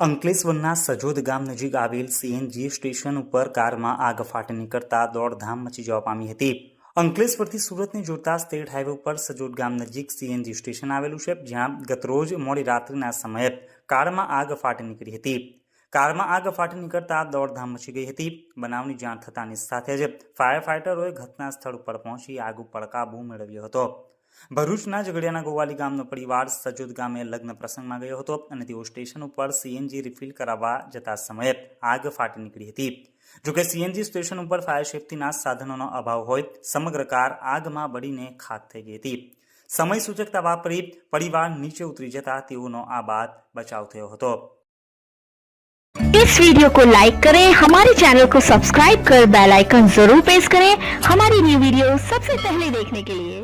અંકલેશ્વરના સજોદ ગામ નજીક આવેલ સીએનજી સ્ટેશન ઉપર કારમાં આગ ફાટી નીકળતા દોડધામ મચી જવા પામી હતી। અંકલેશ્વરથી સુરતને જોડતા સ્ટેટ હાઈવે ઉપર સજોદ ગામ નજીક સીએનજી સ્ટેશન આવેલું છે, જ્યાં ગતરોજ મોડી રાત્રિના સમયે કારમાં આગ ફાટી નીકળી હતી। કારમાં આગ ફાટી નીકળતા દોડધામ મચી ગઈ હતી। બનાવની જાણ થતાની સાથે જ ફાયર ફાઈટરોએ ઘટના સ્થળ ઉપર પહોંચી આગ ઉપર કાબૂ મેળવ્યો હતો। ભરૂચના ઝઘડિયાના ગોવાલી ગામનો પરિવાર સજોદ ગામે લગ્ન પ્રસંગમાં ગયો હતો અને તેઓ સ્ટેશન ઉપર સીએનજી રિફિલ કરાવવા જતા સમયે આગ ફાટી નીકળી હતી। જોકે સીએનજી સ્ટેશન ઉપર ફાયર સેફટીના સાધનોનો અભાવ હોય સમગ્ર કાર આગમાં બળીને ખાક થઈ ગઈ હતી। સમય સૂચકતા વાપરી પરિવાર નીચે उतरी જતા તેઓનો આ બાદ બચાવ થયો હતો। इस वीडियो को लाइक करें, हमारे चैनल को सब्सक्राइब कर बेल आइकन जरूर प्रेस करें हमारी न्यू वीडियो सबसे पहले देखने के लिए।